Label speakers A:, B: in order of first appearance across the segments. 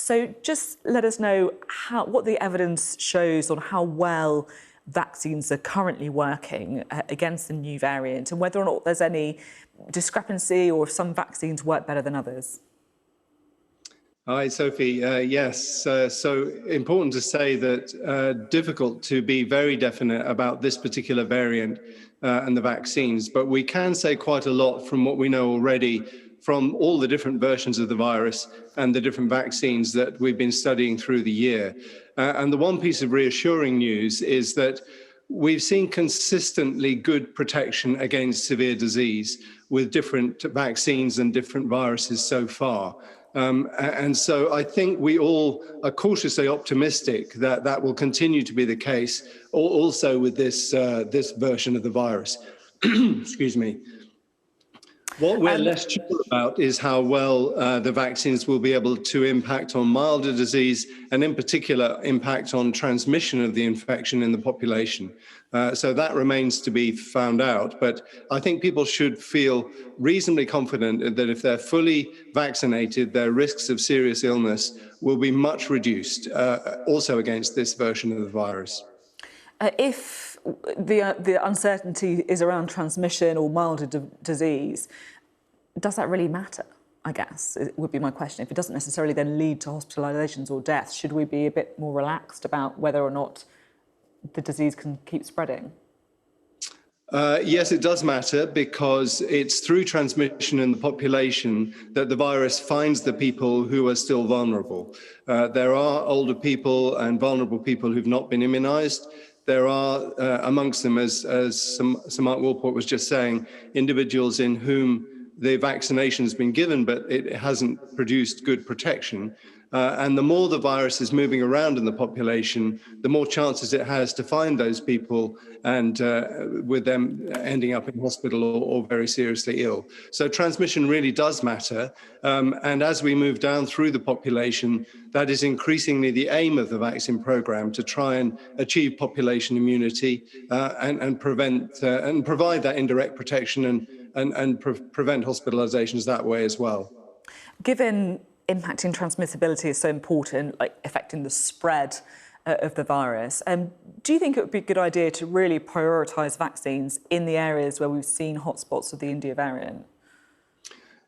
A: So just let us know what the evidence shows on how well vaccines are currently working against the new variant, and whether or not there's any discrepancy or if some vaccines work better than others.
B: Hi, Sophie. Yes, so important to say that difficult to be very definite about this particular variant and the vaccines, but we can say quite a lot from what we know already from all the different versions of the virus and the different vaccines that we've been studying through the year. And the one piece of reassuring news is that we've seen consistently good protection against severe disease with different vaccines and different viruses so far. And so I think we all are cautiously optimistic that that will continue to be the case also with this version of the virus. Excuse me. What we're less sure about is how well the vaccines will be able to impact on milder disease and in particular impact on transmission of the infection in the population. So that remains to be found out. But I think people should feel reasonably confident that if they're fully vaccinated, their risks of serious illness will be much reduced, also against this version of the virus.
A: If the uncertainty is around transmission or milder disease, does that really matter? I guess it would be my question. If it doesn't necessarily then lead to hospitalisations or deaths, should we be a bit more relaxed about whether or not the disease can keep spreading?
B: Yes, it does matter, because it's through transmission in the population that the virus finds the people who are still vulnerable. There are older people and vulnerable people who've not been immunised. There are amongst them, as Sir Mark Walport was just saying, individuals in whom the vaccination has been given, but it hasn't produced good protection. And the more the virus is moving around in the population, the more chances it has to find those people and with them ending up in hospital or very seriously ill. So transmission really does matter. And as we move down through the population, that is increasingly the aim of the vaccine program, to try and achieve population immunity and prevent and provide that indirect protection and prevent hospitalizations that way as well.
A: Given impacting transmissibility is so important, like affecting the spread of the virus, do you think it would be a good idea to really prioritise vaccines in the areas where we've seen hotspots of the India variant?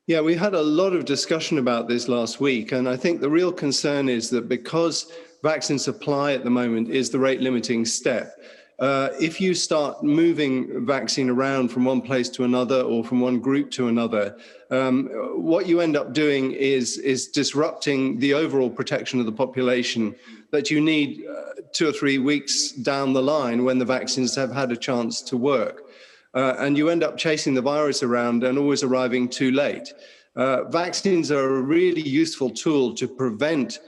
B: Yeah, we had a lot of discussion about this last week, and I think the real concern is that because vaccine supply at the moment is the rate-limiting step, if you start moving vaccine around from one place to another or from one group to another, what you end up doing is disrupting the overall protection of the population that you need 2 or 3 weeks down the line when the vaccines have had a chance to work. And you end up chasing the virus around and always arriving too late. Vaccines are a really useful tool to prevent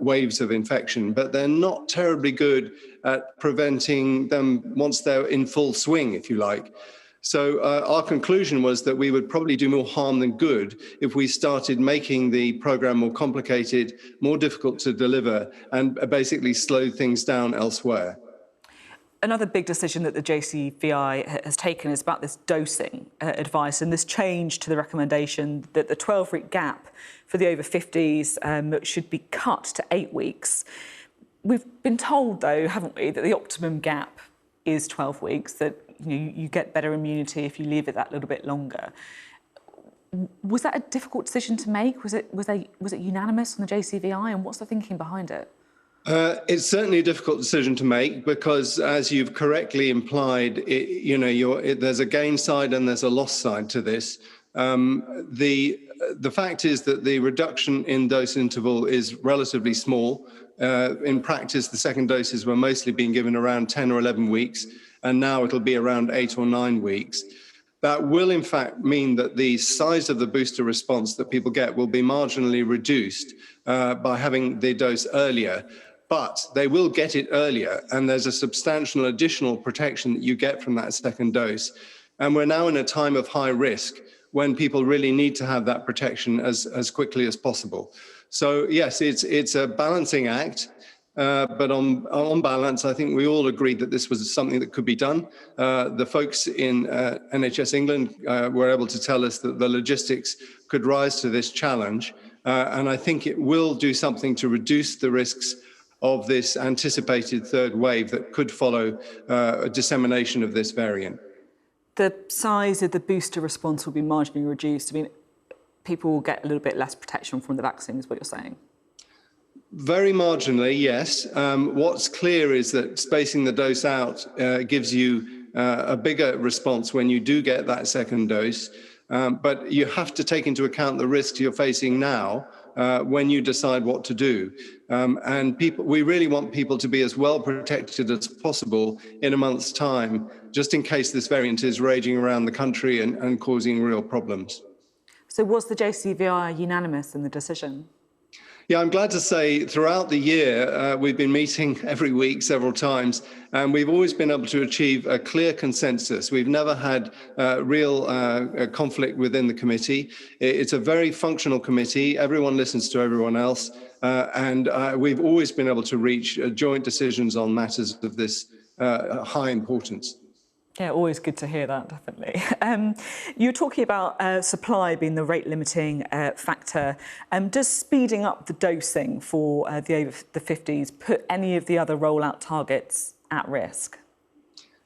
B: waves of infection, but they're not terribly good at preventing them once they're in full swing, if you like. So our conclusion was that we would probably do more harm than good if we started making the program more complicated, more difficult to deliver, and basically slow things down elsewhere.
A: Another big decision that the JCVI has taken is about this dosing advice and this change to the recommendation that the 12-week gap for the over 50s should be cut to 8 weeks. We've been told, though, haven't we, that the optimum gap is 12 weeks, that you get better immunity if you leave it that little bit longer. Was that a difficult decision to make? Was it unanimous on the JCVI, and what's the thinking behind it?
B: It's certainly a difficult decision to make because, as you've correctly implied, there's a gain side and there's a loss side to this. The fact is that the reduction in dose interval is relatively small. In practice, the second doses were mostly being given around 10 or 11 weeks, and now it'll be around 8 or 9 weeks. That will, in fact, mean that the size of the booster response that people get will be marginally reduced by having the dose earlier. But they will get it earlier, and there's a substantial additional protection that you get from that second dose. And we're now in a time of high risk when people really need to have that protection as quickly as possible. So, yes, it's a balancing act. But on balance, I think we all agreed that this was something that could be done. The folks in NHS England were able to tell us that the logistics could rise to this challenge. And I think it will do something to reduce the risks of this anticipated third wave that could follow a dissemination of this variant.
A: The size of the booster response will be marginally reduced. I mean, people will get a little bit less protection from the vaccine, is what you're saying.
B: Very marginally, yes. What's clear is that spacing the dose out gives you a bigger response when you do get that second dose. But you have to take into account the risks you're facing now when you decide what to do. And we really want people to be as well protected as possible in a month's time, just in case this variant is raging around the country and causing real problems.
A: So was the JCVI unanimous in the decision?
B: Yeah, I'm glad to say throughout the year, we've been meeting every week several times, and we've always been able to achieve a clear consensus. We've never had real conflict within the committee. It's a very functional committee. Everyone listens to everyone else, and we've always been able to reach joint decisions on matters of this high importance.
A: Yeah, always good to hear that, definitely. You're talking about supply being the rate limiting factor. Does speeding up the dosing for the over the 50s put any of the other rollout targets at risk?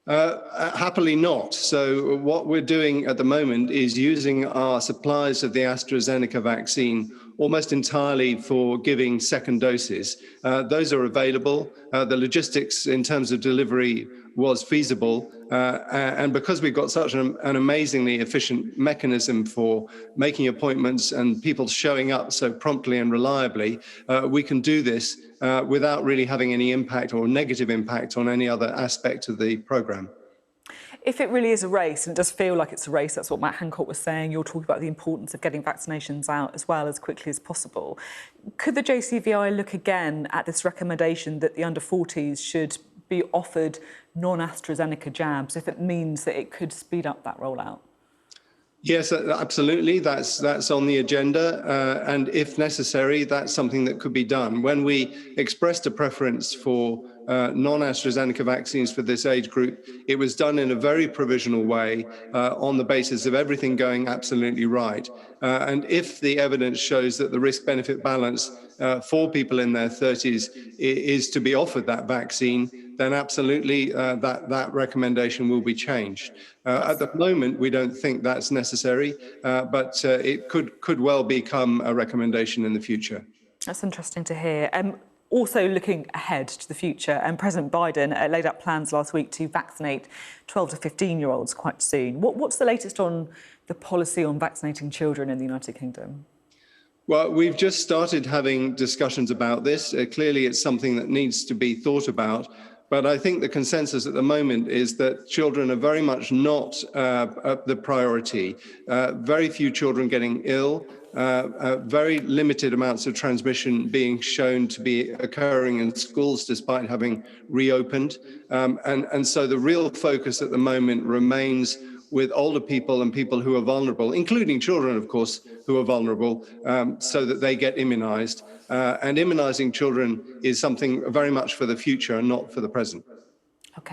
B: Happily not. So what we're doing at the moment is using our supplies of the AstraZeneca vaccine almost entirely for giving second doses. Those are available. The logistics in terms of delivery was feasible. And because we've got such an amazingly efficient mechanism for making appointments and people showing up so promptly and reliably, we can do this without really having any impact or negative impact on any other aspect of the programme.
A: If it really is a race, and it does feel like it's a race, that's what Matt Hancock was saying, you're talking about the importance of getting vaccinations out as well as quickly as possible. Could the JCVI look again at this recommendation that the under 40s should be offered non-AstraZeneca jabs if it means that it could speed up that rollout?
B: Yes, absolutely. That's on the agenda. And if necessary, that's something that could be done. When we expressed a preference for non-AstraZeneca vaccines for this age group, it was done in a very provisional way on the basis of everything going absolutely right. And if the evidence shows that the risk-benefit balance for people in their 30s is to be offered that vaccine, then absolutely that recommendation will be changed. At the moment, we don't think that's necessary, but it could well become a recommendation in the future.
A: That's interesting to hear. Also looking ahead to the future, and President Biden laid out plans last week to vaccinate 12 to 15-year-olds quite soon. What's the latest on the policy on vaccinating children in the United Kingdom?
B: Well, we've just started having discussions about this. Clearly, it's something that needs to be thought about. But I think the consensus at the moment is that children are very much not the priority. Very few children getting ill, very limited amounts of transmission being shown to be occurring in schools despite having reopened. And so the real focus at the moment remains with older people and people who are vulnerable, including children, of course, who are vulnerable, so that they get immunized. And immunizing children is something very much for the future and not for the present.